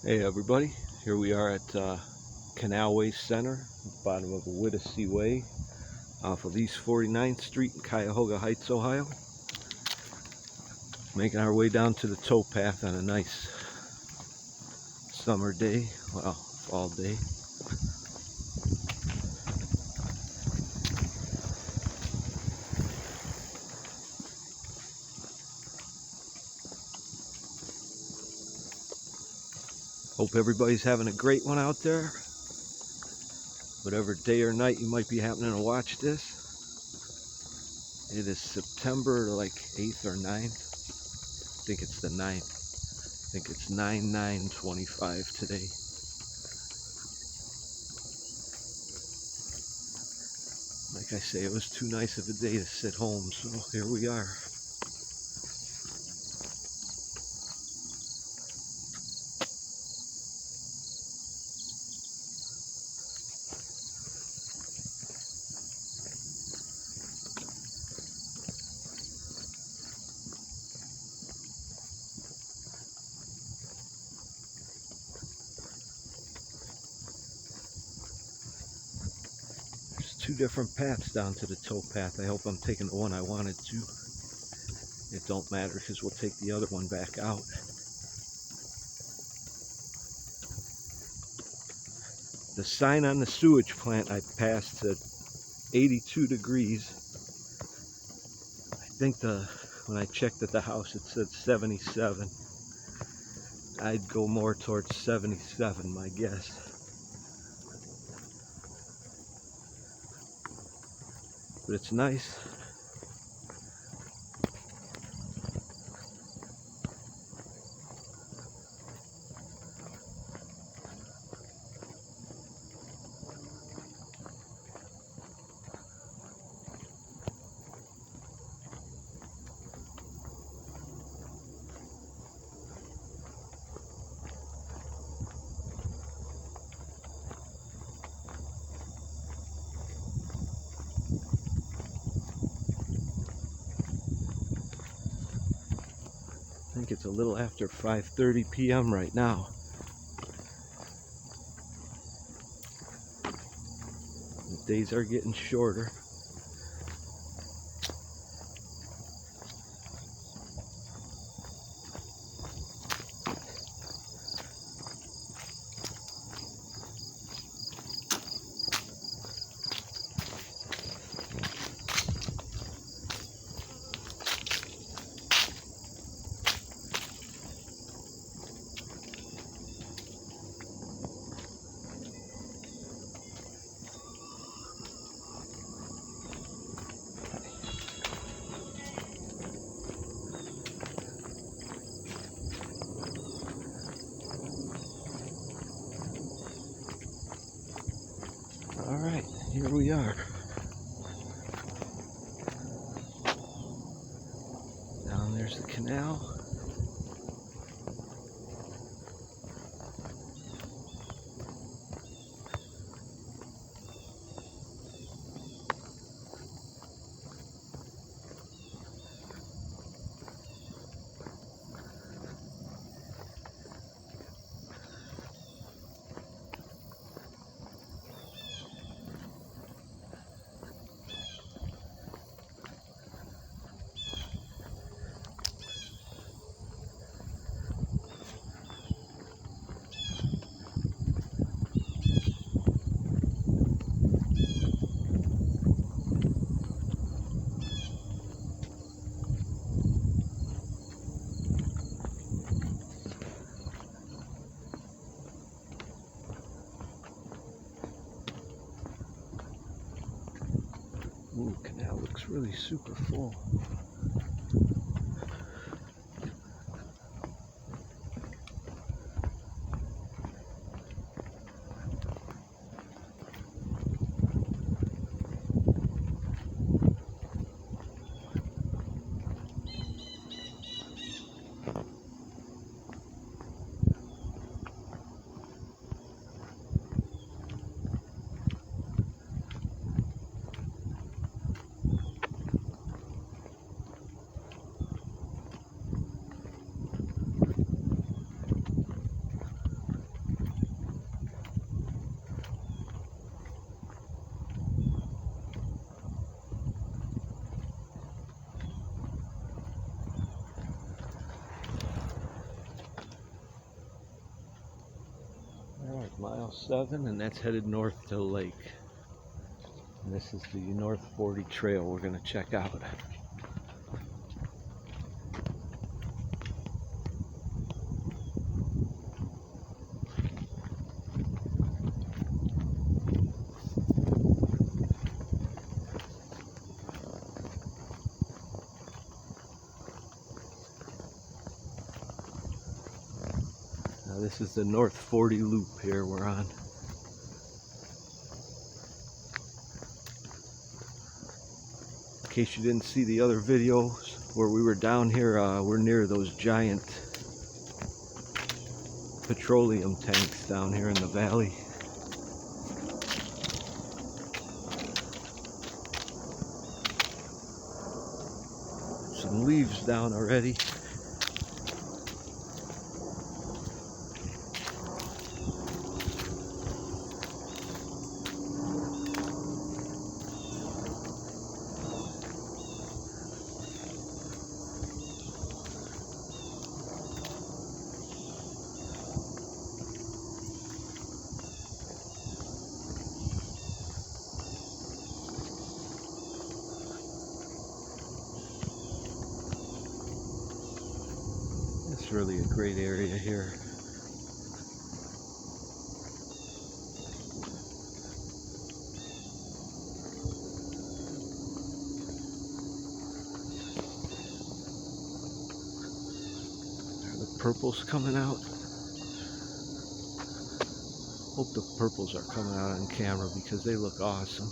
Hey everybody, here we are at Canalway Center, at the bottom of Whittlesey Way, off of East 49th Street in Cuyahoga Heights, Ohio. Making our way down to the Towpath on a nice summer day, well, fall day. Hope everybody's having a great one out there. Whatever day or night you might be happening to watch this. It is September like 8th or 9th. I think it's the 9th. I think it's 9/9/25 today. Like I say, it was too nice of a day to sit home, so here we are. Two different paths down to the towpath. I hope I'm taking the one I wanted to. It don't matter because we'll take the other one back out. The sign on the sewage plant I passed said 82 degrees. I think when I checked at the house it said 77. I'd go more towards 77, my guess. But it's nice. I think it's a little after 5:30 p.m. right now. The days are getting shorter. All right, here we are. Down there's the canal. Ooh, canal looks really super full. Alright, mile 7, and that's headed north to the lake. And this is the North 40 trail we're going to check out. Now this is the North 40 loop here we're on. In case you didn't see the other videos where we were down here, we're near those giant petroleum tanks down here in the valley. Some leaves down already. It's really a great area here. Are the purples coming out? Hope the purples are coming out on camera because they look awesome.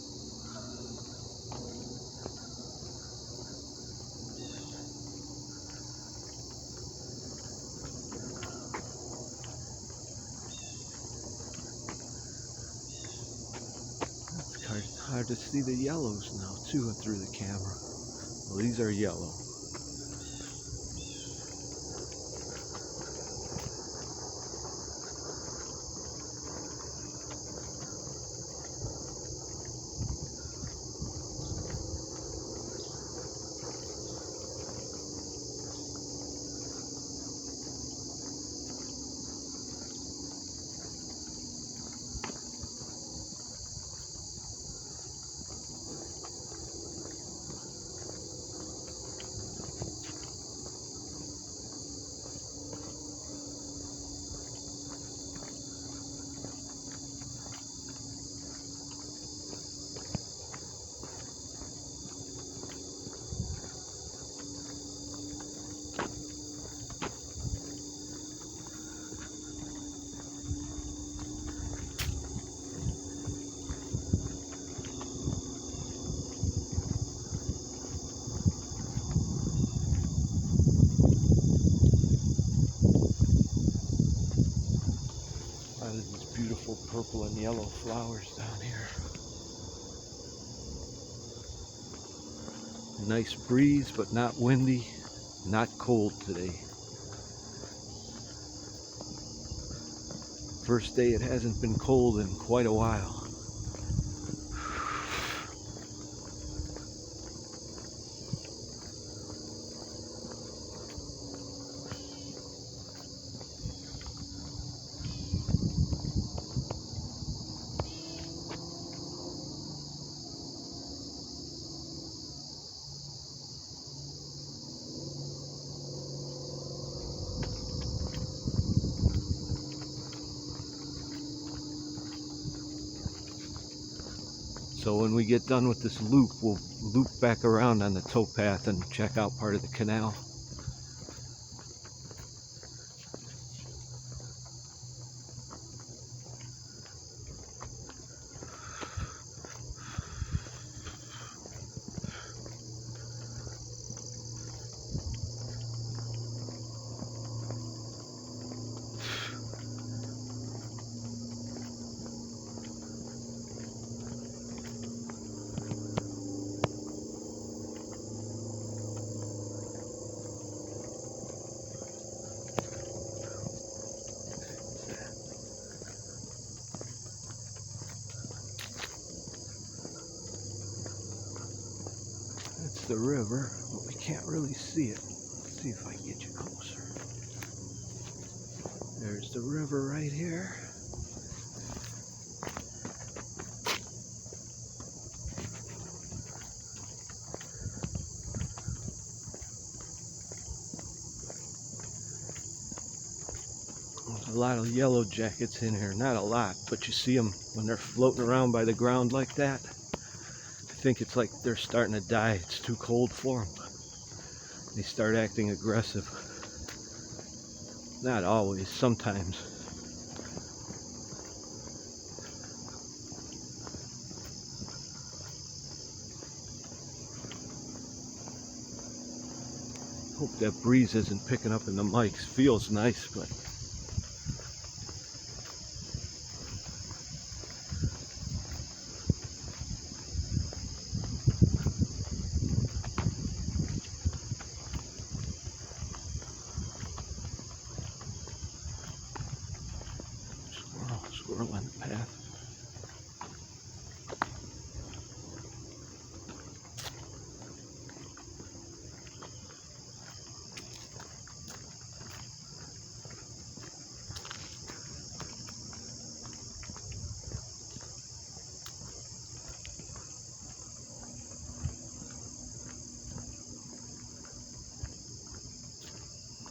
It's hard to see the yellows now too through the camera. Well, these are yellow. These beautiful purple and yellow flowers down here. Nice breeze, but not windy, not cold today. First day it hasn't been cold in quite a while. So when we get done with this loop, we'll loop back around on the towpath and check out part of the canal. The river, but we can't really see it. Let's see if I can get you closer. There's the river right here. a lot of yellow jackets in here. Not a lot, but you see them when they're floating around by the ground like that. I think it's like they're starting to die. It's too cold for them. They start acting aggressive. Not always, sometimes. Hope that breeze isn't picking up in the mics. Feels nice, but squirrel on the path.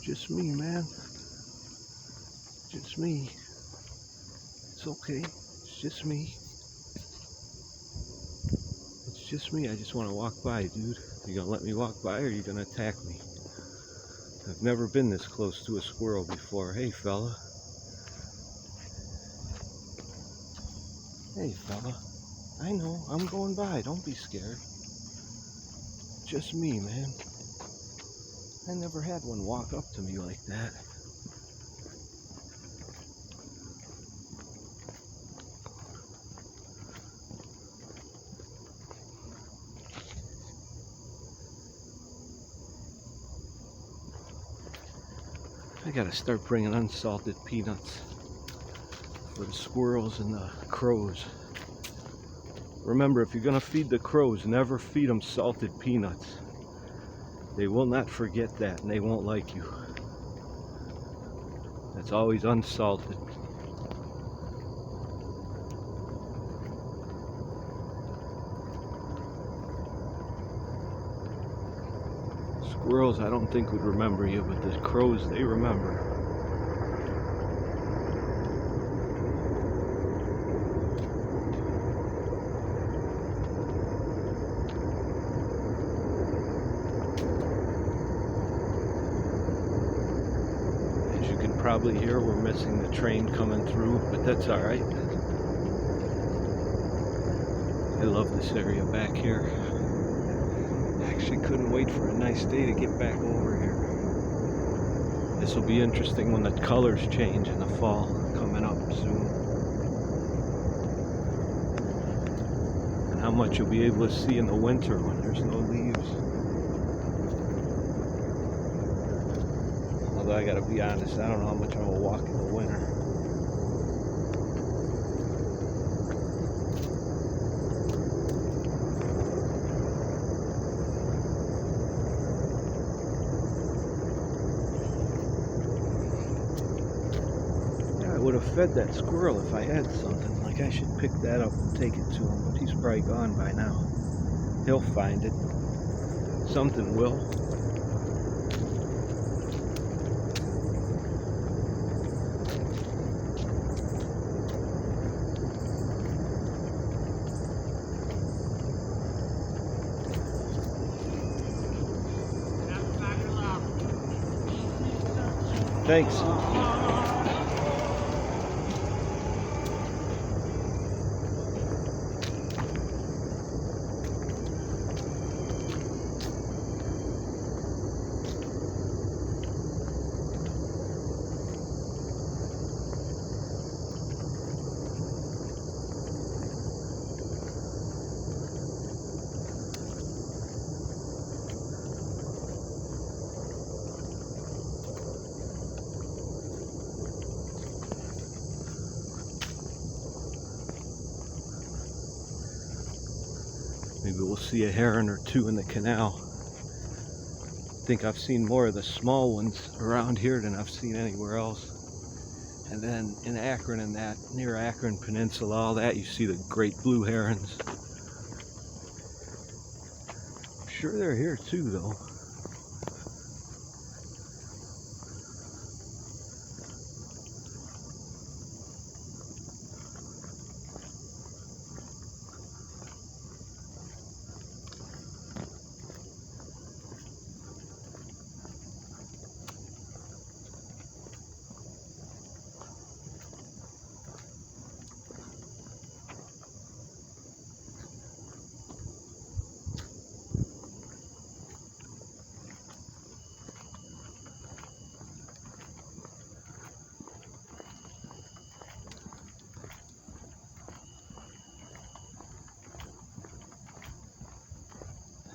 Just me, man. Just me. It's okay. It's just me. It's just me. I just want to walk by, dude. You gonna let me walk by or you gonna attack me? I've never been this close to a squirrel before. Hey, fella. Hey, fella. I know. I'm going by. Don't be scared. Just me, man. I never had one walk up to me like that. I gotta start bringing unsalted peanuts for the squirrels and the crows. Remember, if you're gonna feed the crows, never feed them salted peanuts. They will not forget that, and they won't like you. That's always unsalted. Squirrels, I don't think would remember you, but the crows, they remember. Probably here we're missing the train coming through, but that's all right. I love this area back here. I actually couldn't wait for a nice day to get back over here. This will be interesting when the colors change in the fall, coming up soon. And how much you'll be able to see in the winter when there's no leaves. Although I gotta be honest, I don't know how much I'm gonna walk in the winter. Yeah, I would have fed that squirrel if I had something. Like, I should pick that up and take it to him, but he's probably gone by now. He'll find it. Something will. Thanks. Maybe we'll see a heron or two in the canal. I think I've seen more of the small ones around here than I've seen anywhere else. And then in Akron and that, near Akron Peninsula, all that, you see the great blue herons. I'm sure they're here too, though.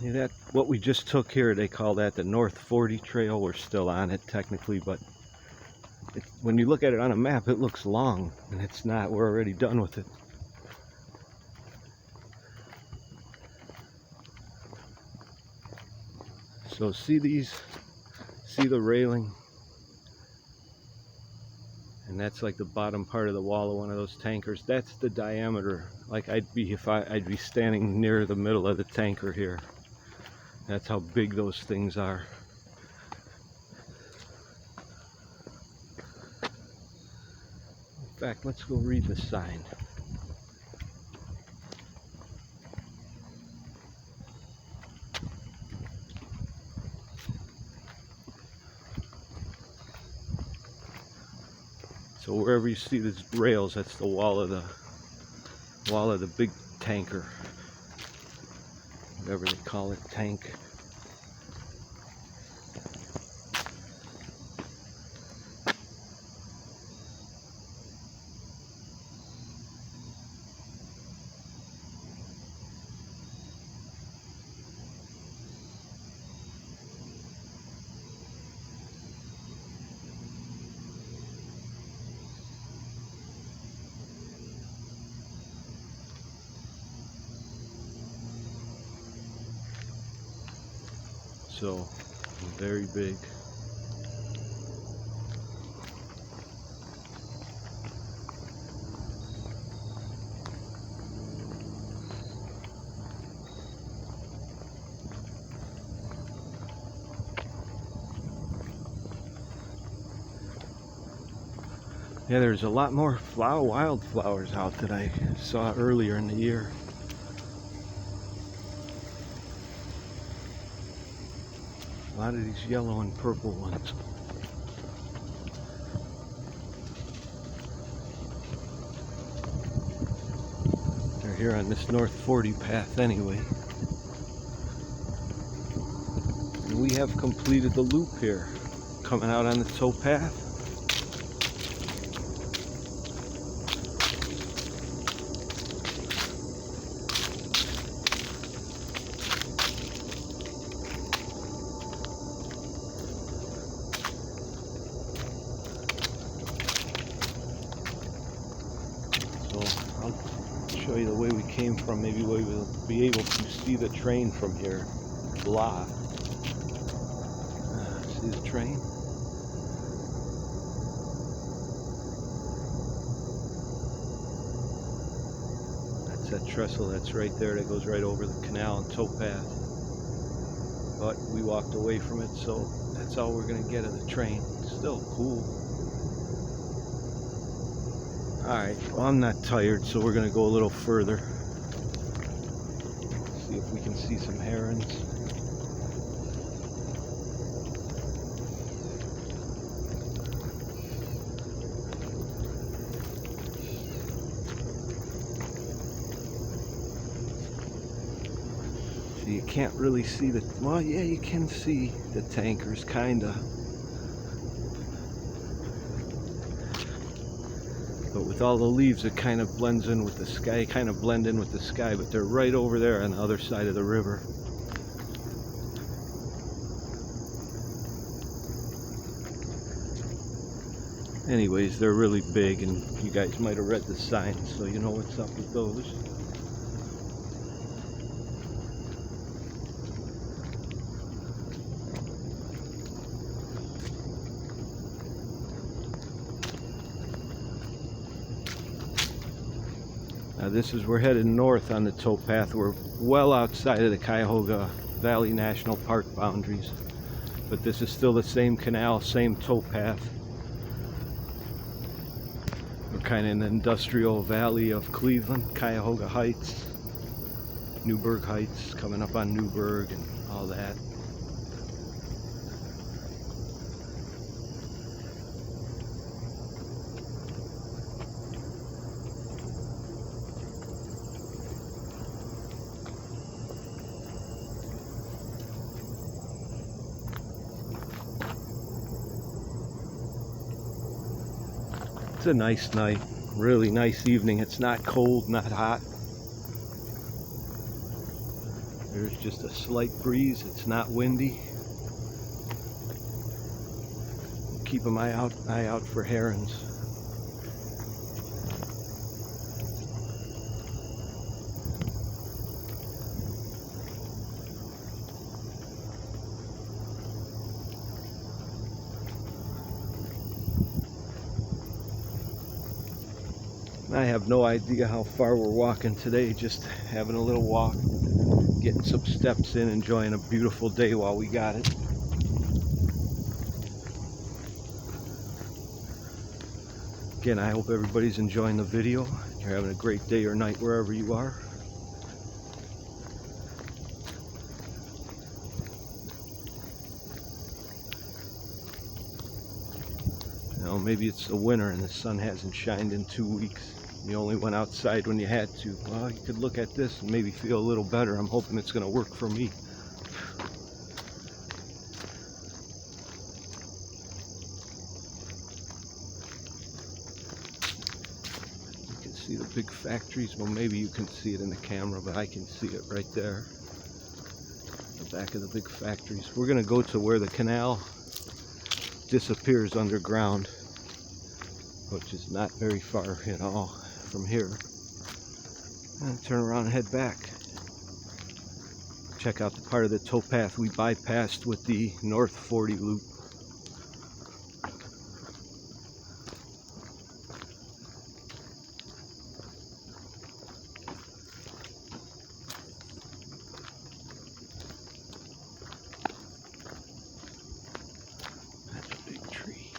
Yeah, that what we just took here, they call that the North 40 Trail. We're still on it technically, but when you look at it on a map, it looks long, and it's not. We're already done with it. So see the railing, and that's like the bottom part of the wall of one of those tankers. That's the diameter. Like I'd be standing near the middle of the tanker here. That's how big those things are. In fact, let's go read the sign. So wherever you see these rails, that's the wall of the big tanker, whatever they call it, tank. So very big. Yeah, there's a lot more wildflowers out that I saw earlier in the year. A lot of these yellow and purple ones. They're here on this North 40 path anyway. And we have completed the loop here, coming out on the Towpath. I'll show you the way we came from. Maybe we will be able to see the train from here. Blah. See the train? That's that trestle that's right there that goes right over the canal and Towpath. But we walked away from it, so that's all we're going to get of the train. Still cool. Alright, well, I'm not tired, so we're going to go a little further. See if we can see some herons. So you can't really see the... Well, yeah, you can see the tankers, kinda. But with all the leaves, it kind of blends in with the sky, but they're right over there on the other side of the river. Anyways, they're really big, and you guys might have read the sign, so you know what's up with those. Now we're headed north on the Towpath. We're well outside of the Cuyahoga Valley National Park boundaries. But this is still the same canal, same towpath. We're kind of in the industrial valley of Cleveland, Cuyahoga Heights, Newburgh Heights, coming up on Newburgh and all that. It's a nice night, really nice evening. It's not cold, not hot. There's just a slight breeze. It's not windy. Keep an eye out for herons. I have no idea how far we're walking today, just having a little walk, getting some steps in, enjoying a beautiful day while we got it. Again, I hope everybody's enjoying the video. You're having a great day or night wherever you are. You know, maybe it's the winter and the sun hasn't shined in 2 weeks. You only went outside when you had to. Well, you could look at this and maybe feel a little better. I'm hoping it's going to work for me. You can see the big factories. Well, maybe you can see it in the camera, but I can see it right there. The back of the big factories. We're going to go to where the canal disappears underground, which is not very far at all from here, and turn around and head back. Check out the part of the towpath we bypassed with the North 40 loop. That's a big tree.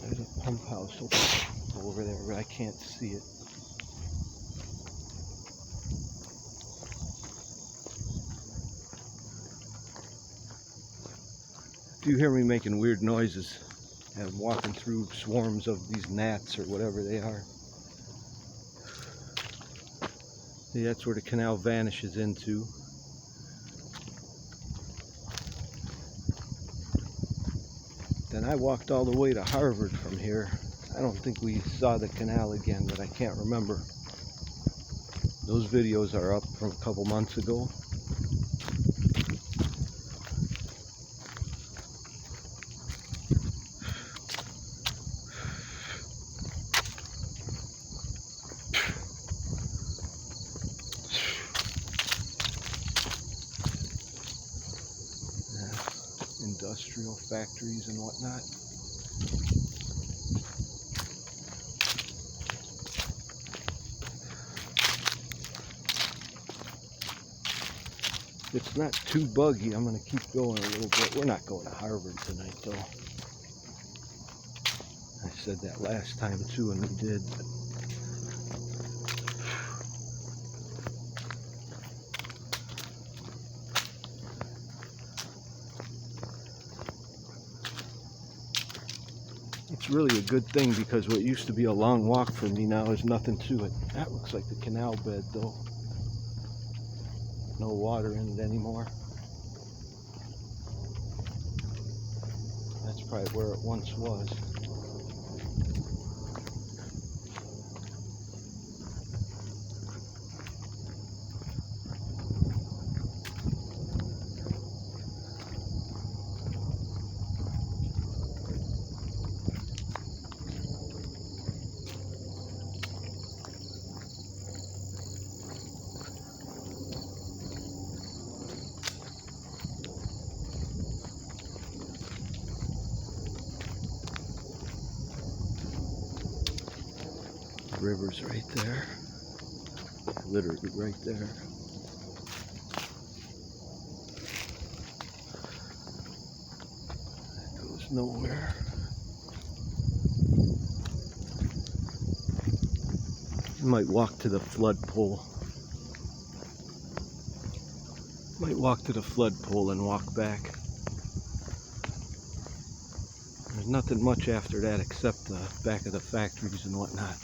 There's a pump house over there, but I can't see it. If you hear me making weird noises, I'm walking through swarms of these gnats or whatever they are. See, that's where the canal vanishes into. Then I walked all the way to Harvard from here. I don't think we saw the canal again, but I can't remember. Those videos are up from a couple months ago. Industrial factories and whatnot. It's not too buggy. I'm going to keep going a little bit. We're not going to Harvard tonight, though. I said that last time too, and we did. It's really a good thing, because what used to be a long walk for me now is nothing to it. That looks like the canal bed, though. No water in it anymore. That's probably where it once was. River's right there, literally right there. That There's nowhere. You might walk to the flood pole. Might walk to the flood pole and walk back. There's nothing much after that except the back of the factories and whatnot.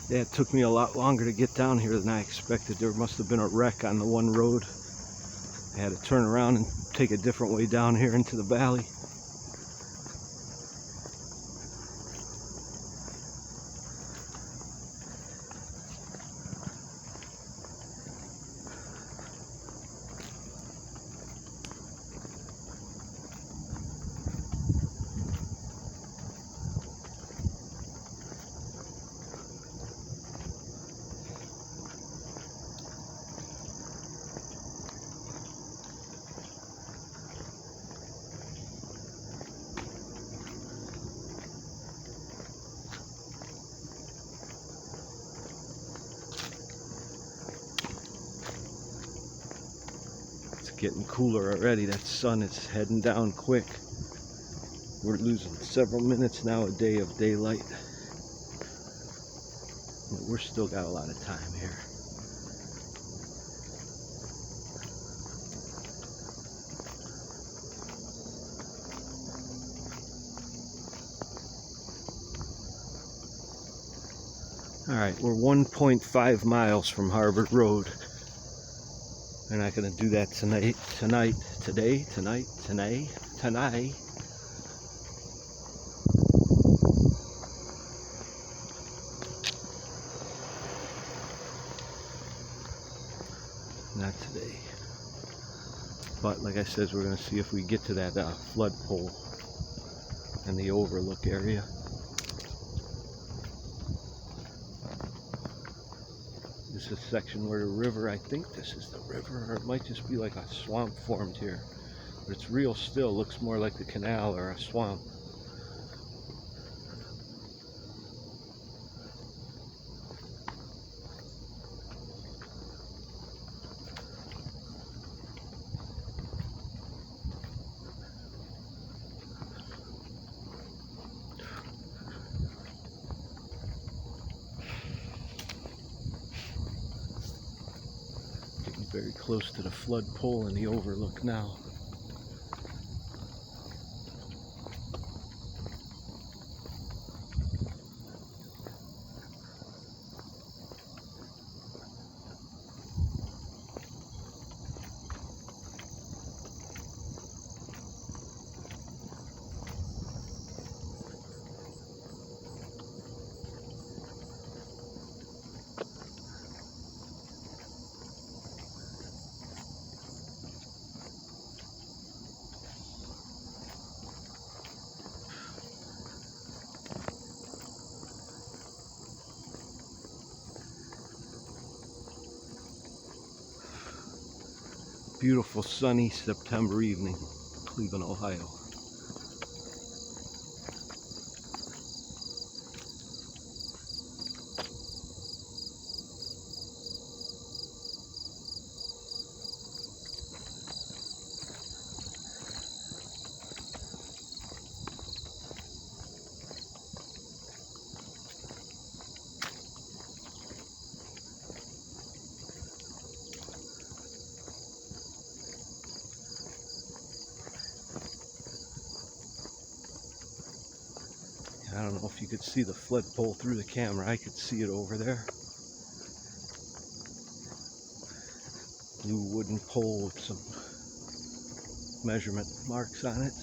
Yeah, it took me a lot longer to get down here than I expected. There must have been a wreck on the one road. I had to turn around and take a different way down here into the valley. Getting cooler already. That sun is heading down quick. We're losing several minutes now a day of daylight. But we're still got a lot of time here. Alright, we're 1.5 miles from Harvard Road. We're not going to do that tonight. Not today. But like I said, we're going to see if we get to that flood pole and the overlook area. This is a section where the river, I think this is the river, or it might just be like a swamp formed here. But it's real still, looks more like the canal or a swamp. Very close to the flood pole and the overlook now. Beautiful sunny September evening, Cleveland, Ohio. I don't know if you could see the flagpole through the camera. I could see it over there. New wooden pole with some measurement marks on it.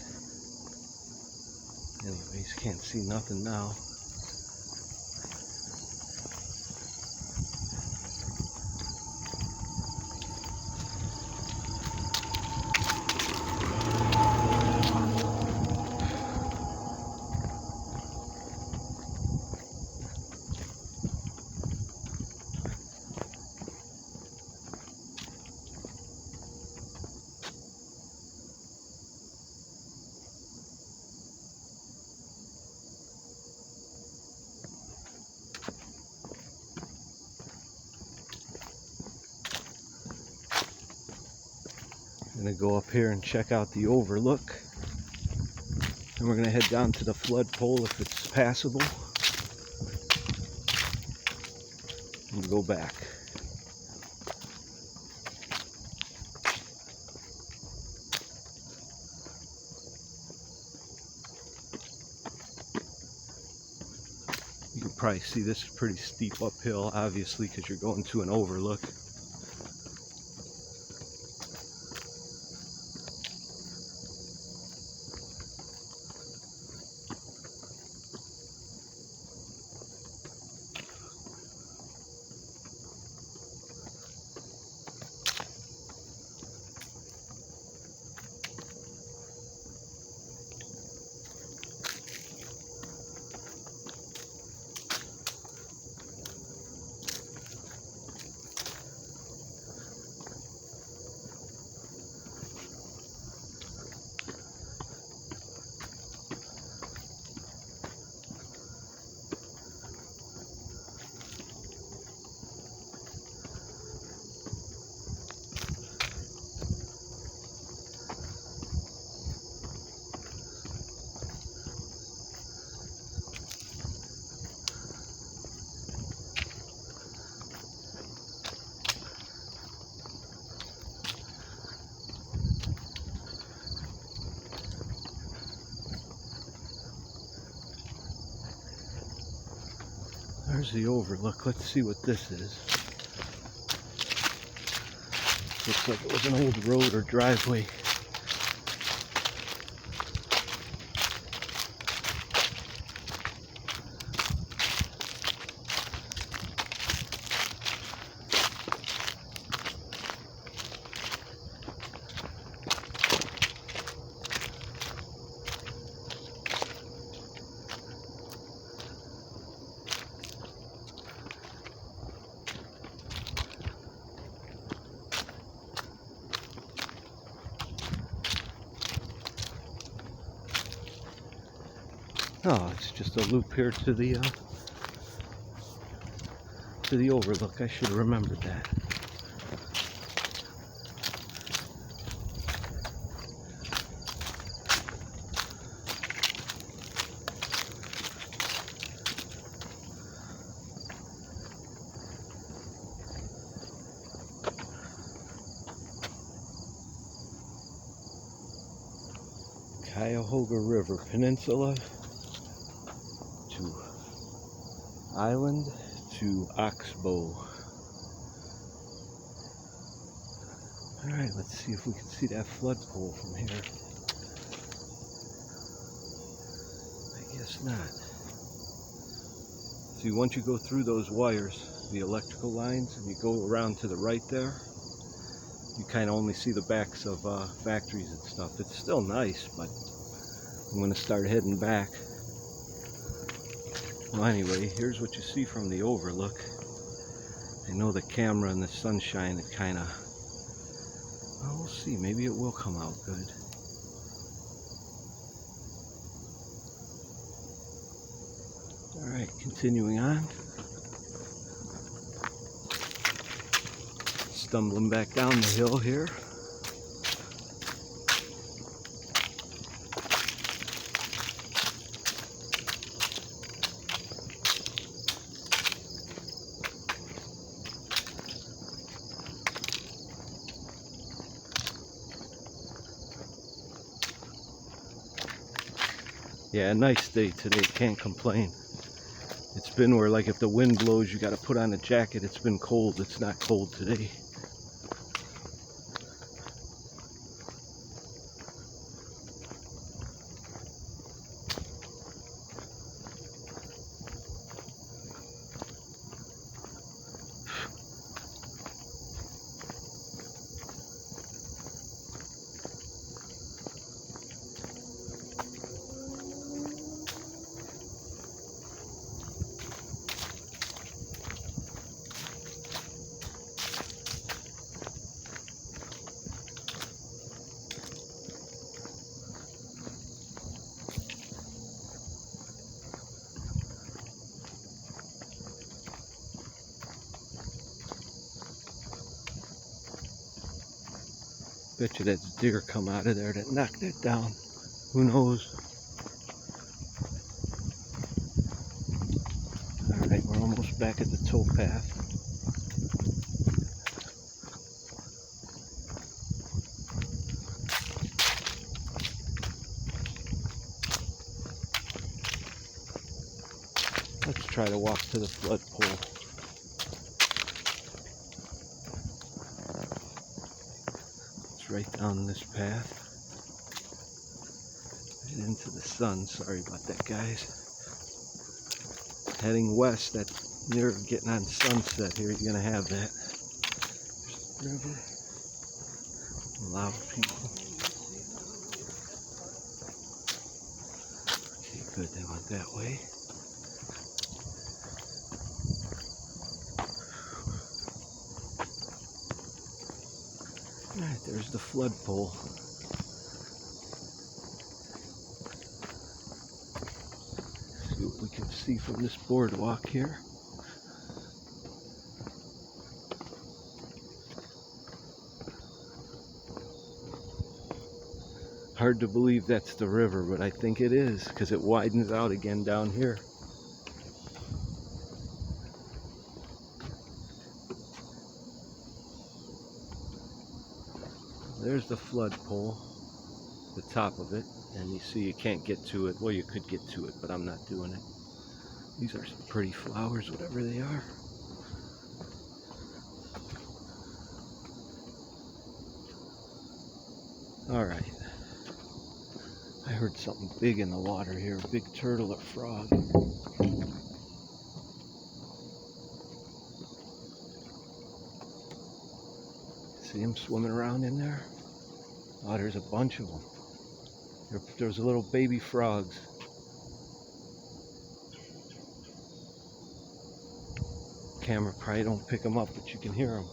Anyways, can't see nothing now. I'm gonna go up here and check out the overlook. And we're gonna head down to the flagpole if it's passable. And go back. You can probably see this is pretty steep uphill, obviously, because you're going to an overlook. There's the overlook. Let's see what this is. Looks like it was an old road or driveway. Oh, it's just a loop here to the overlook. I should have remembered that. Cuyahoga River Peninsula to Island to Oxbow. Alright, let's see if we can see that flagpole from here. I guess not. See, once you go through those wires, the electrical lines, and you go around to the right there, you kind of only see the backs of factories and stuff. It's still nice, but I'm going to start heading back. Well, anyway, here's what you see from the overlook. I know the camera and the sunshine, it kind of, well, we'll see. Maybe it will come out good. Alright, continuing on. Stumbling back down the hill here. Yeah, nice day today, can't complain. It's been where, like, if the wind blows you gotta put on a jacket. It's been cold. It's not cold today. Bet you that deer come out of there that knocked it down. Who knows? Alright, we're almost back at the towpath. Let's try to walk to the flood pole. It's right down this path. Right into the sun. Sorry about that, guys. Heading west, that near getting on Sunset here, you're gonna have that. There's the river. Loud people. Okay, good, they went that way. Alright, there's the flood pole. See what we can see from this boardwalk here. Hard to believe that's the river, but I think it is, because it widens out again down here. There's the flood pole, the top of it, and you see you can't get to it. Well, you could get to it, but I'm not doing it. These are some pretty flowers, whatever they are. Alright. I heard something big in the water here, a big turtle or frog. See him swimming around in there? Oh, there's a bunch of them. There's little baby frogs. Camera probably don't pick them up, but you can hear them.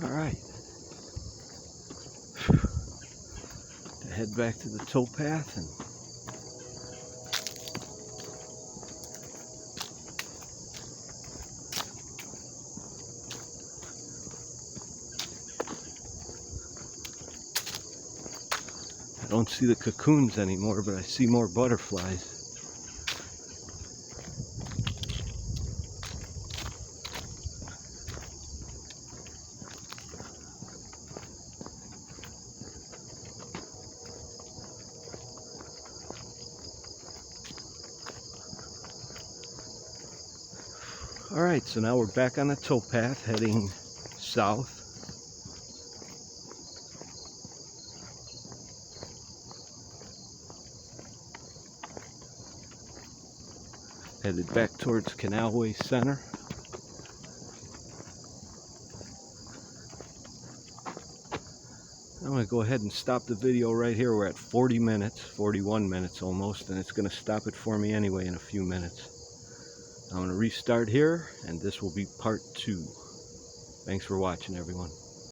Alright. Head back to the towpath and I don't see the cocoons anymore, but I see more butterflies. Alright, so now we're back on the towpath heading south. Headed back towards Canalway Center. I'm going to go ahead and stop the video right here. We're at 40 minutes, 41 minutes almost, and it's going to stop it for me anyway in a few minutes. I'm going to restart here, and this will be part 2. Thanks for watching, everyone.